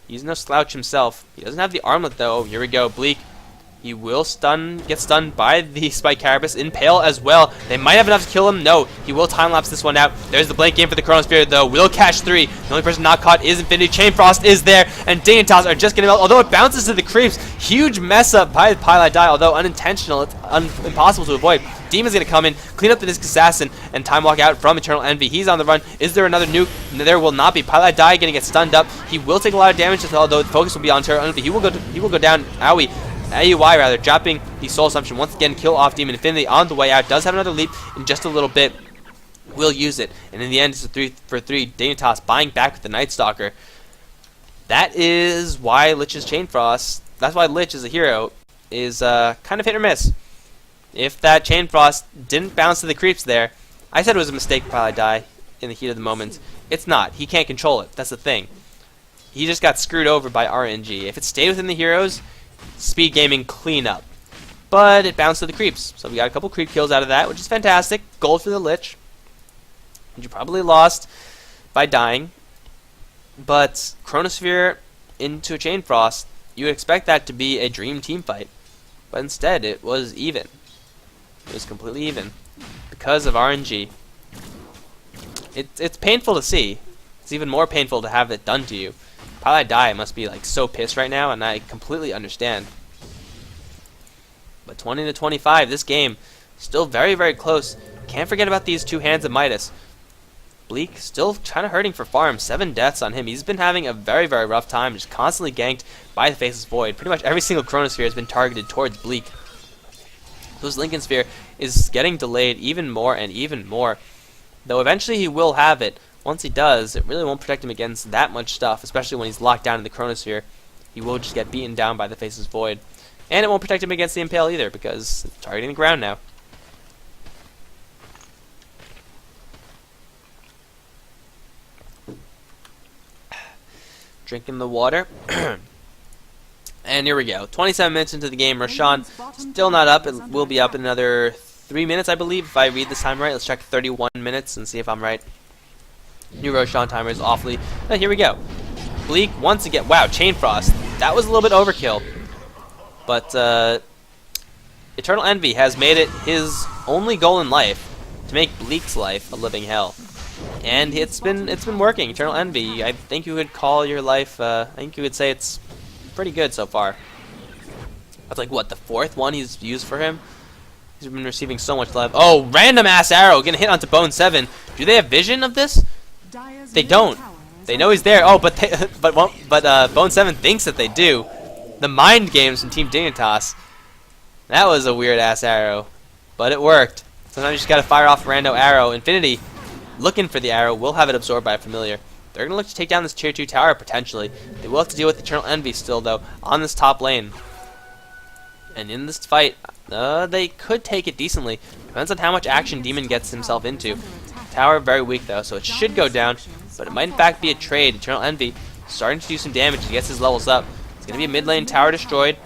he's no slouch himself. He doesn't have the armlet though. Here we go, Bleak. He will get stunned by the Spike Carapace. Impale as well. They might have enough to kill him. No, he will time-lapse this one out. There's the blank game for the Chronosphere, though. Will catch 3. The only person not caught is Infinity. Chainfrost is there, and Dignitas are just getting out. Although it bounces to the creeps. Huge mess up by Pylai Die, although unintentional. It's impossible to avoid. Demon's going to come in, clean up the Nyx Assassin, and time walk out from Eternal Envy. He's on the run. Is there another nuke? There will not be. Pylai Die going to get stunned up. He will take a lot of damage, although the focus will be on Eternal Envy. He will go down. Aoi AUI rather, dropping the Soul Assumption. Once again, kill off Demon Infinity on the way out. Does have another leap in just a little bit. Will use it. And in the end, it's a 3 for 3. Dignitas buying back with the Night Stalker. That is why Lich's Chain Frost, that's why Lich as a hero is kind of hit or miss. If that Chain Frost didn't bounce to the creeps there, I said it was a mistake to probably die in the heat of the moment. It's not. He can't control it. That's the thing. He just got screwed over by RNG. If it stayed within the heroes, Speed Gaming clean up. But it bounced to the creeps. So we got a couple creep kills out of that, which is fantastic. Gold for the Lich. And you probably lost by dying. But Chronosphere into a Chain Frost, you would expect that to be a dream team fight. But instead, it was even. It was completely even. Because of RNG. It's painful to see. It's even more painful to have it done to you. Probably Die must be like so pissed right now, and I completely understand. But 20 to 25, this game still very, very close. Can't forget about these two hands of Midas. Bleak still kind of hurting for farm. 7 deaths on him. He's been having a very, very rough time, just constantly ganked by the Faceless Void. Pretty much every single Chronosphere has been targeted towards Bleak. This Lincoln Sphere is getting delayed even more and even more. Though eventually he will have it. Once he does, it really won't protect him against that much stuff, especially when he's locked down in the Chronosphere. He will just get beaten down by the Faceless Void. And it won't protect him against the Impale either, because it's targeting the ground now. Drinking the water. And here we go. 27 minutes into the game. Roshan still not up. It will be up in another 3 minutes, I believe, if I read this time right. Let's check 31 minutes and see if I'm right. New Roshan timer is awfully... Oh, here we go. Bleak once again. Wow, Chain Frost. That was a little bit overkill. But Eternal Envy has made it his only goal in life to make Bleak's life a living hell. And it's been working. Eternal Envy, I think you would call your life, I think you would say it's pretty good so far. That's like, what, the 4th one he's used for him? He's been receiving so much love. Oh, random ass arrow gonna hit onto Bone 7. Do they have vision of this? They don't. They know he's there. Oh, but Bone 7 thinks that they do. The mind games from Team Dignitas. That was a weird ass arrow, but it worked. Sometimes you just gotta fire off a rando arrow. Infinity, looking for the arrow, will have it absorbed by a familiar. They're gonna look to take down this tier 2 tower potentially. They will have to deal with Eternal Envy still though on this top lane. And in this fight, they could take it decently. Depends on how much action Demon gets himself into. Tower very weak though, so it should go down. But it might in fact be a trade. Eternal Envy starting to do some damage. He gets his levels up. It's going to be a mid lane tower destroyed.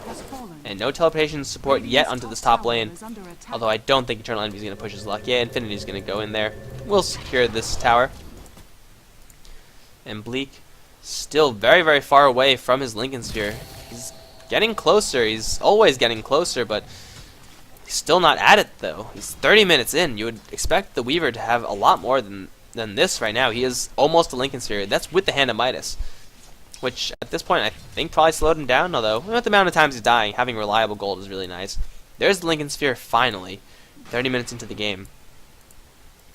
And no teleportation support yet onto this top lane. Although I don't think Eternal Envy is going to push his luck. Yeah, Infinity is going to go in there. We'll secure this tower. And Bleak still very, very far away from his Lincoln Sphere. He's getting closer. He's always getting closer, but he's still not at it though. He's 30 minutes in. You would expect the Weaver to have a lot more than this right now. He is almost a Lincoln Sphere. That's with the Hand of Midas, which at this point I think probably slowed him down, although with the amount of times he's dying, having reliable gold is really nice. There's the Lincoln Sphere finally, 30 minutes into the game.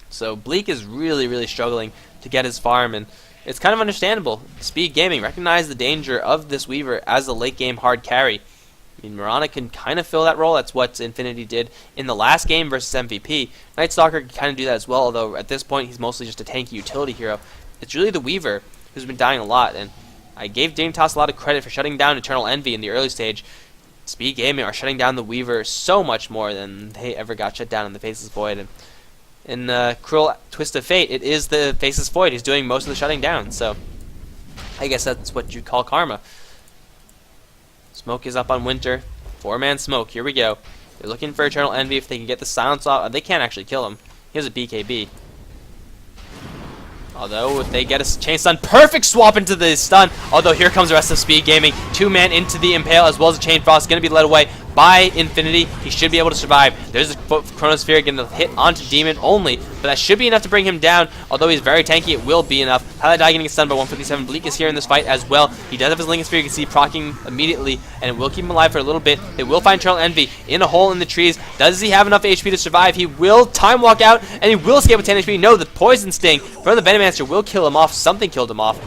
So Bleak is really, really struggling to get his farm, and it's kind of understandable. Speed Gaming recognized the danger of this Weaver as a late game hard carry. I mean, Mirana can kind of fill that role. That's what Infinity did in the last game versus MVP. Night Stalker can kind of do that as well, although at this point he's mostly just a tanky utility hero. It's really the Weaver who's been dying a lot, and I gave Dignitas a lot of credit for shutting down Eternal Envy in the early stage. Speed Gaming are shutting down the Weaver so much more than they ever got shut down in the Faceless Void. And in Cruel Twist of Fate, it is the Faceless Void who's doing most of the shutting down, so I guess that's what you call karma. Smoke is up on Winter. 4-man smoke. Here we go. They're looking for Eternal Envy. If they can get the silence off, they can't actually kill him. He has a BKB. Although, if they get a chain stun, perfect swap into the stun. Although, here comes the rest of Speed Gaming. 2-man into the Impale, as well as a Chain Frost. Going to be led away by Infinity. He should be able to survive. There's a Chronosphere getting the hit onto Demon only, but that should be enough to bring him down. Although he's very tanky, it will be enough. Paladai getting stunned by 157. Bleak is here in this fight as well. He does have his Lincoln Sphere. You can see proccing immediately, and it will keep him alive for a little bit. They will find Eternal Envy in a hole in the trees. Does he have enough HP to survive? He will time walk out, and he will escape with 10 HP. No, the Poison Sting from the Venomancer will kill him off. Something killed him off.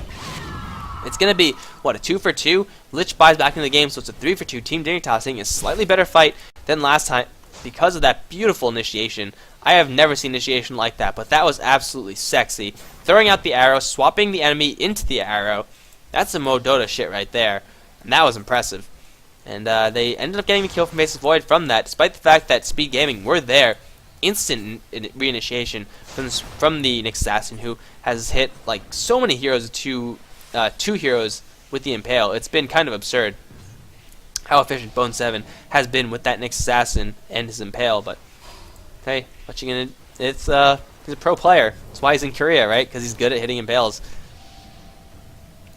It's going to be, what, a 2 for 2? Lich buys back into the game, so it's a 3 for 2. Team Dignitas taking a slightly better fight than last time because of that beautiful initiation. I have never seen initiation like that, but that was absolutely sexy. Throwing out the arrow, swapping the enemy into the arrow. That's some Modota shit right there. And that was impressive. And they ended up getting the kill from Faceless Void from that, despite the fact that Speed Gaming were there. Instant reinitiation from the Nyx Assassin, who has hit like so many heroes to two heroes with the Impale. It's been kind of absurd how efficient Bone 7 has been with that Nyx Assassin and his Impale. But hey, what you gonna? It's he's a pro player. That's why he's in Korea, right? Because he's good at hitting Impales.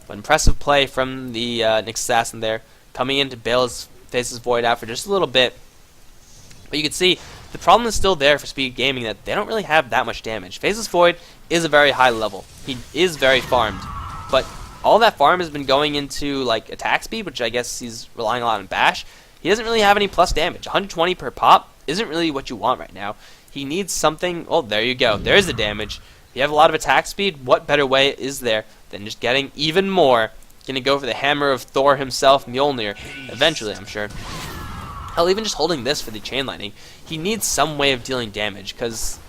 But impressive play from the Nyx Assassin there, coming in to bail his Faceless Void out for just a little bit. But you can see the problem is still there for Speed Gaming, that they don't really have that much damage. Faceless Void is a very high level. He is very farmed. But all that farm has been going into like attack speed, which I guess he's relying a lot on bash. He doesn't really have any plus damage. 120 per pop isn't really what you want right now. He needs something. Oh, there you go. There's the damage. If you have a lot of attack speed, what better way is there than just getting even more? Gonna go for the hammer of Thor himself, Mjolnir, eventually, I'm sure. Hell, even just holding this for the chain lightning, he needs some way of dealing damage, because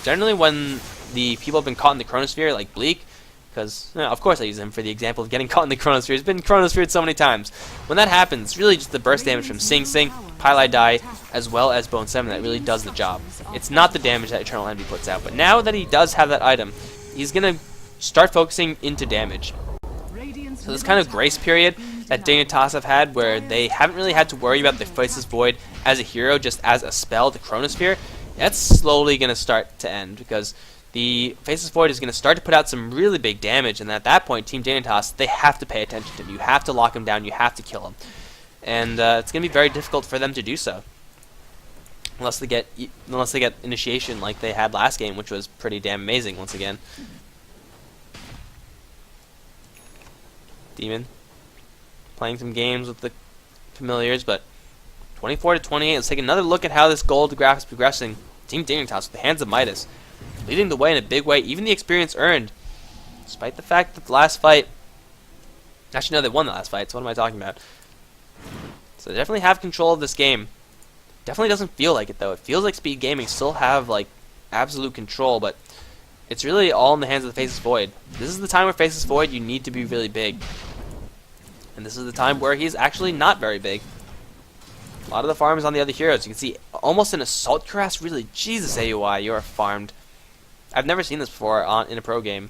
generally when the people have been caught in the Chronosphere, like Bleak, because, of course I use him for the example of getting caught in the Chronosphere. He's been Chronosphered so many times. When that happens, really just the burst damage from Sing Sing, Pylai Dai, as well as Bone 7 that really does the job. It's not the damage that Eternal Envy puts out, but now that he does have that item, he's going to start focusing into damage. So this kind of grace period that Dignitas have had, where they haven't really had to worry about the Faceless Void as a hero, just as a spell, the Chronosphere, that's slowly going to start to end, because the Faceless Void is going to start to put out some really big damage, and at that point, Team Dignitas, they have to pay attention to him. You have to lock him down, you have to kill him. And it's going to be very difficult for them to do so. Unless they get initiation like they had last game, which was pretty damn amazing once again. Demon playing some games with the familiars, but 24 to 28. Let's take another look at how this gold graph is progressing. Team Dignitas with the Hands of Midas leading the way in a big way, even the experience earned, despite the fact that the last fight, actually no, they won the last fight, so what am I talking about? So they definitely have control of this game. Definitely doesn't feel like it though. It feels like Speed Gaming still have like absolute control, but it's really all in the hands of the Faceless Void. This is the time where Faceless Void, you need to be really big. And this is the time where he's actually not very big. A lot of the farm is on the other heroes. You can see almost an Assault Cuirass. Really, Jesus AUI, you are farmed. I've never seen this before in a pro game.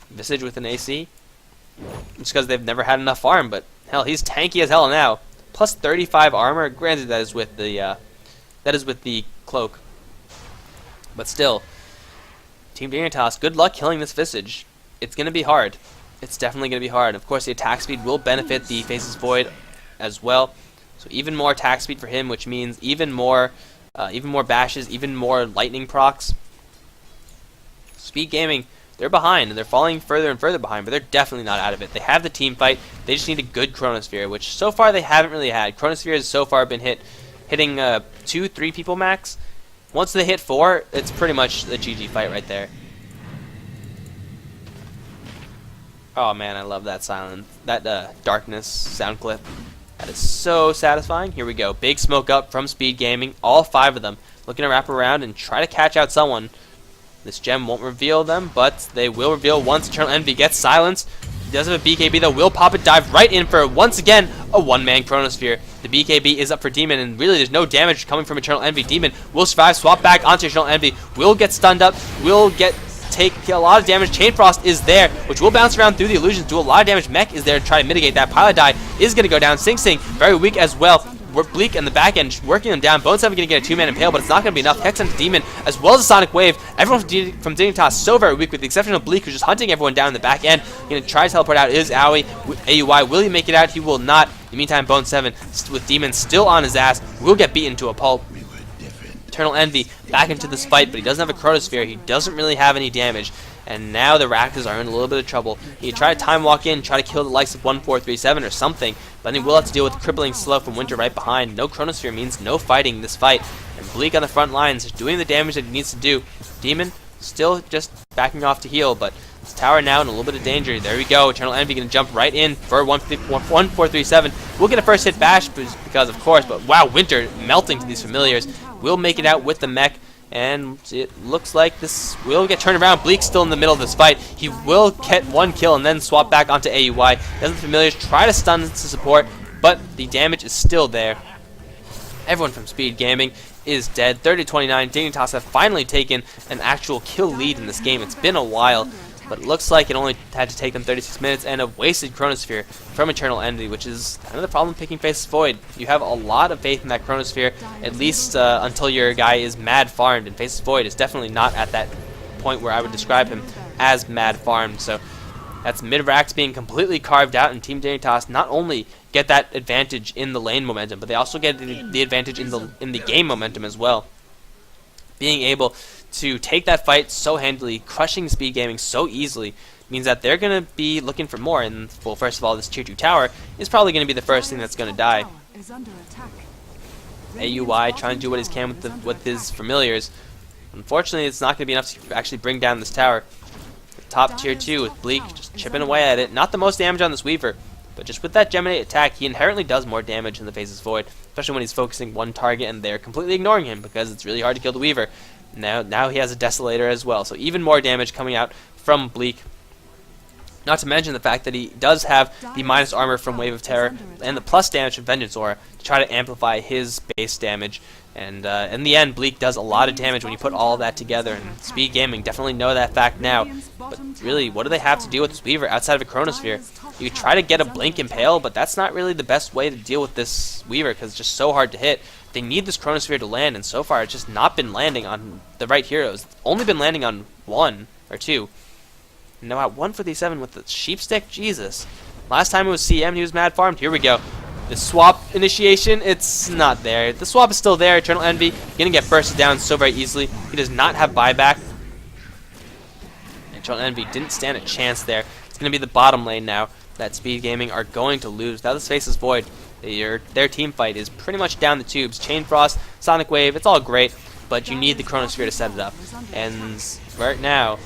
Visage with an AC. Just because they've never had enough farm, but hell, he's tanky as hell now. Plus 35 armor. Granted, that is with the cloak. But still, Team Dignitas, good luck killing this Visage. It's going to be hard. It's definitely going to be hard. Of course, the attack speed will benefit the Faceless Void as well. So even more attack speed for him, which means even more bashes, even more lightning procs. Speed Gaming, they're behind, and they're falling further and further behind, but they're definitely not out of it. They have the team fight. They just need a good Chronosphere, which so far they haven't really had. Chronosphere has so far been hitting 2-3 people max. Once they hit 4, it's pretty much the GG fight right there. Oh man, I love that darkness sound clip. That is so satisfying. Here we go. Big smoke up from Speed Gaming. All 5 of them looking to wrap around and try to catch out someone. This gem won't reveal them, but they will reveal once Eternal Envy gets silenced. He does have a BKB that will pop it, dive right in for, once again, a one-man Chronosphere. The BKB is up for Demon, and really there's no damage coming from Eternal Envy. Demon will survive, swap back onto Eternal Envy, will get stunned up, will take a lot of damage. Chain Frost is there, which will bounce around through the illusions, do a lot of damage. Mech is there to try to mitigate that. Pylai Dai is going to go down. Sing Sing, very weak as well. We're Bleak in the back end, working them down. Bone 7 going to get a 2-man Impale, but it's not going to be enough. Hex onto Demon, as well as a Sonic Wave. Everyone from Dignitas so very weak, with the exception of Bleak, who's just hunting everyone down in the back end. Going to try to teleport out is AUI. Will he make it out? He will not. In the meantime, Bone 7, with Demon still on his ass, will get beaten to a pulp. Eternal Envy back into this fight, but he doesn't have a Chronosphere. He doesn't really have any damage. And now the Raktas are in a little bit of trouble. He tried to time walk in, try to kill the likes of 1437 or something, but he will have to deal with crippling slow from Winter right behind. No Chronosphere means no fighting this fight. And Bleak on the front lines is doing the damage that he needs to do. Demon still just backing off to heal, but This tower now in a little bit of danger. There we go. Eternal Envy going to jump right in for 1437. We'll get a first hit bash because, of course, but wow, Winter melting to these familiars. We'll make it out with the mech, and it looks like this will get turned around. Bleak's still in the middle of this fight. He will get one kill and then swap back onto AUI. Doesn't the familiars try to stun to support, but the damage is still there. Everyone from Speed Gaming is dead. 30-29. Dignitas have finally taken an actual kill lead in this game. It's been a while, but it looks like it only had to take them 36 minutes and a wasted Chronosphere from Eternal Envy, which is another problem picking Faceless Void. You have a lot of faith in that Chronosphere, at least until your guy is mad farmed, and Faceless Void is definitely not at that point where I would describe him as mad farmed. So that's mid-racks being completely carved out, and Team Dignitas not only get that advantage in the lane momentum, but they also get the advantage in the game momentum as well. Being able to take that fight so handily, crushing Speed Gaming so easily, means that they're going to be looking for more. And, well, first of all, this tier 2 tower is probably going to be the first thing that's going to die. AUI trying to do what he can with his familiars. Unfortunately, it's not going to be enough to actually bring down this tower. Top tier 2 with Bleak just chipping away at it. Not the most damage on this Weaver, but just with that Geminate attack, he inherently does more damage in the Faceless Void, especially when he's focusing one target and they're completely ignoring him because it's really hard to kill the Weaver. Now he has a Desolator as well, so even more damage coming out from Bleak. Not to mention the fact that he does have the minus armor from Wave of Terror and the plus damage from Vengeance Aura to try to amplify his base damage. And in the end, Bleak does a lot of damage when you put all of that together, and Speed Gaming definitely know that fact now. But really, what do they have to deal with this Weaver outside of a Chronosphere? You try to get a Blink Impale, but that's not really the best way to deal with this Weaver because it's just so hard to hit. They need this Chronosphere to land, and so far it's just not been landing on the right heroes. It's only been landing on 1 or 2. Now at 157 with the Sheep Stick, Jesus. Last time it was CM, he was mad farmed. Here we go. The swap initiation, it's not there. The swap is still there. Eternal Envy gonna get bursted down so very easily. He does not have buyback. Eternal Envy didn't stand a chance there. It's gonna be the bottom lane now that Speed Gaming are going to lose. Now this Faceless Void, their team fight is pretty much down the tubes. Chain Frost, Sonic Wave, it's all great, but you need the Chronosphere to set it up. And right now,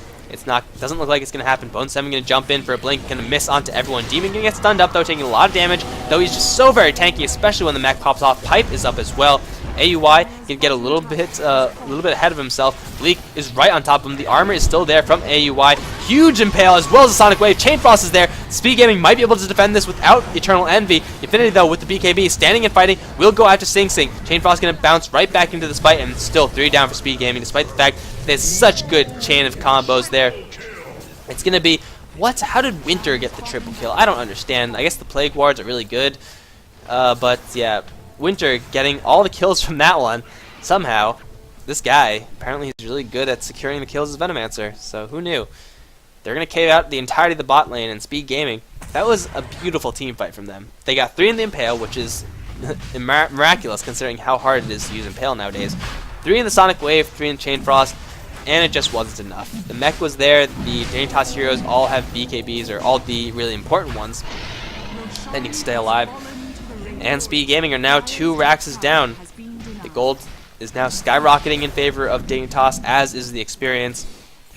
doesn't look like it's going to happen. Bone 7 going to jump in for a blink, going to miss onto everyone. Demon going to get stunned up, though, taking a lot of damage, though he's just so very tanky, especially when the mech pops off. Pipe is up as well. AUI can get a little bit ahead of himself. Bleak is right on top of him. The armor is still there from AUI. Huge Impale as well as a Sonic Wave. Chain Frost is there. Speed Gaming might be able to defend this without Eternal Envy. Infinity, though, with the BKB standing and fighting, will go after Sing Sing. Chain Frost going to bounce right back into this fight, and still 3 down for Speed Gaming, despite the fact there's such good chain of combos there. It's going to be, how did Winter get the triple kill? I don't understand. I guess the Plague Wards are really good, but yeah, Winter getting all the kills from that one, somehow. This guy, apparently he's really good at securing the kills as Venomancer, so who knew? They're going to cave out the entirety of the bot lane, and Speed Gaming, that was a beautiful team fight from them. They got 3 in the Impale, which is miraculous considering how hard it is to use Impale nowadays. 3 in the Sonic Wave, 3 in Chain Frost, and it just wasn't enough. The mech was there, the Dignitas heroes all have BKBs, or all the really important ones that need to stay alive. And Speed Gaming are now 2 Raxes down. The gold is now skyrocketing in favor of Dignitas, as is the experience.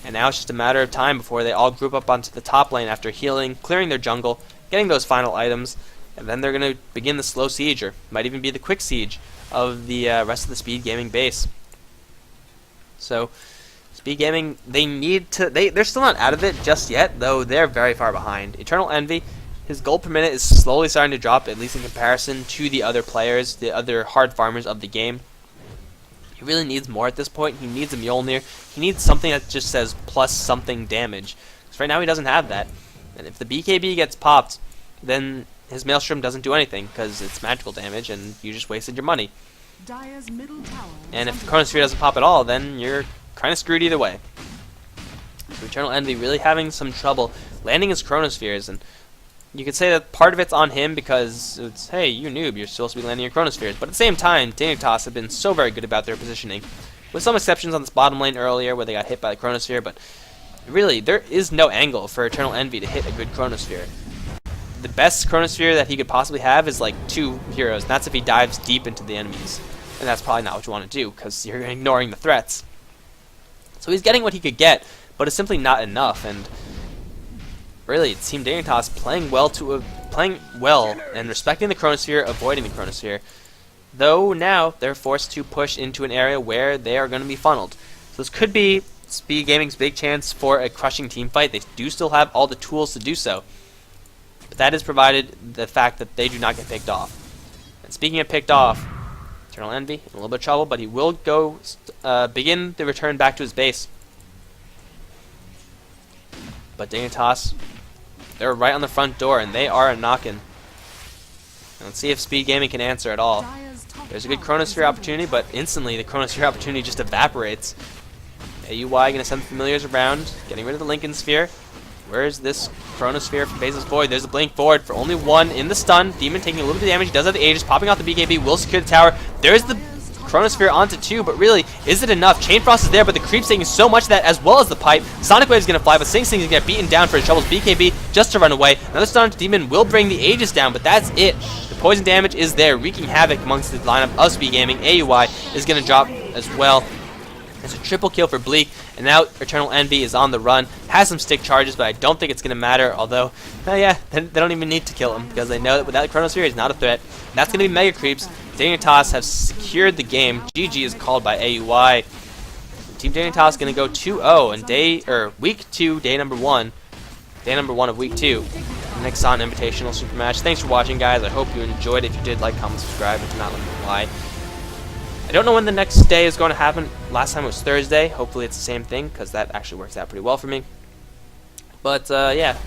And now it's just a matter of time before they all group up onto the top lane after healing, clearing their jungle, getting those final items, and then they're going to begin the slow siege, or might even be the quick siege, of the rest of the Speed Gaming base. So, Speed Gaming, they're still not out of it just yet, though they're very far behind. Eternal Envy, his gold per minute is slowly starting to drop, at least in comparison to the other players, the other hard farmers of the game. He really needs more at this point. He needs a Mjolnir. He needs something that just says plus something damage. Because right now he doesn't have that. And if the BKB gets popped, then his Maelstrom doesn't do anything, because it's magical damage, and you just wasted your money. And if the Chronosphere doesn't pop at all, then you're kind of screwed either way. So Eternal Envy really having some trouble landing his Chronospheres, and you could say that part of it's on him because it's, hey, you noob, you're supposed to be landing your Chronospheres. But at the same time, Dignitas have been so very good about their positioning, with some exceptions on this bottom lane earlier where they got hit by the Chronosphere, but really, there is no angle for Eternal Envy to hit a good Chronosphere. The best Chronosphere that he could possibly have is like 2 heroes, and that's if he dives deep into the enemies. And that's probably not what you want to do, because you're ignoring the threats. So he's getting what he could get, but it's simply not enough, and really, it's Team Dignitas playing well and respecting the Chronosphere, avoiding the Chronosphere. Though now they're forced to push into an area where they are going to be funneled. So this could be Speed Gaming's big chance for a crushing team fight. They do still have all the tools to do so. But that is provided the fact that they do not get picked off. And speaking of picked off, Eternal Envy in a little bit of trouble, but he will go begin the return back to his base. But Dignitas, they're right on the front door, and they are knocking. Let's see if Speed Gaming can answer at all. There's a good Chronosphere opportunity, but instantly the Chronosphere opportunity just evaporates. AUY gonna send familiars around, getting rid of the Lincoln Sphere. Where's this Chronosphere from Basil's Void? There's a blink forward for only one in the stun. Demon taking a little bit of damage. He does have the Aegis, popping out the BKB, will secure the tower. There's the Chronosphere onto 2, but really, is it enough? Chain Frost is there, but the creep's taking so much of that, as well as the pipe. Sonic Wave is going to fly, but Sing Sing is going to get beaten down for his troubles. BKB just to run away. Another stun to Demon will bring the Aegis down, but that's it. The poison damage is there, wreaking havoc amongst the lineup of Speed Gaming. AUI is going to drop as well. It's a triple kill for Bleak, and now Eternal Envy is on the run. Has some stick charges, but I don't think it's going to matter, although, yeah, they don't even need to kill him, because they know that without the Chronosphere, he's not a threat. And that's going to be Mega Creeps. Dignitas have secured the game. GG is called by AUI. Team Dignitas going to go 2-0 in week 2, day number 1. Day number 1 of week 2. Nexon Invitational Super Match. Thanks for watching, guys. I hope you enjoyed. If you did, like, comment, subscribe. If not, let me know why. I don't know when the next day is going to happen. Last time it was Thursday. Hopefully it's the same thing, because that actually works out pretty well for me. But, yeah.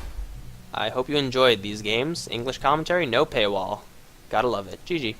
I hope you enjoyed these games. English commentary, no paywall. Gotta love it. GG.